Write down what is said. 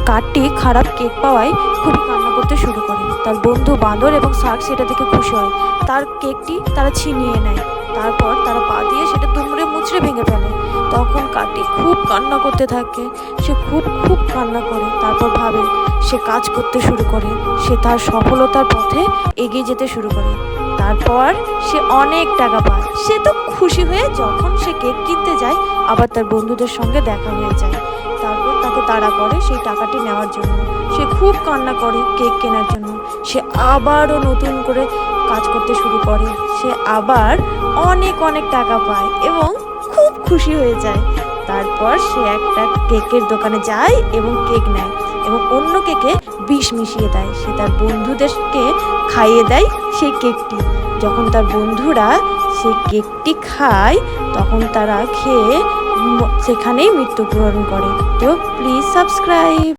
কাঠটি খারাপ কেক পাওয়ায় খুবই কান্না করতে শুরু করে। তার বন্ধু বাঁদর এবং শার্ক সেটা দেখে খুশি হয়। তার কেকটি তারা ছিনিয়ে নেয়। তারপর তারা পা দিয়ে সেটা দুমড়ে মুচড়ে ভেঙে ফেলে। তখন কাঠটি খুব কান্না করতে থাকে। সে খুব খুব কান্না করে। তারপর ভাবে সে কাজ করতে শুরু করে। সে তার সফলতার পথে এগিয়ে যেতে শুরু করে। তারপর সে অনেক টাকা পায়। সে তো খুশি হয়ে যখন সে কেক কিনতে যায়, আবার তার বন্ধুদের সঙ্গে দেখা হয়ে যায়। তারপর তাকে তাড়া করে সেই টাকাটি নেওয়ার জন্য। সে খুব কান্না করে কেক কেনার জন্য। সে আবারও নতুন করে কাজ করতে শুরু করে। সে আবার অনেক অনেক টাকা পায় এবং খুব খুশি হয়ে যায়। তারপর সে একটা কেকের দোকানে যায় এবং কেক নেয় এবং অন্য কেকে বিষ মিশিয়ে দেয়। সে তার বন্ধুদেরকে খাইয়ে দেয় সেই কেকটি। যখন তার বন্ধুরা সেই কেকটি খায়, তখন তারা খেয়ে সেখানেই মৃত্যুবরণ করে। তো প্লিজ সাবস্ক্রাইব।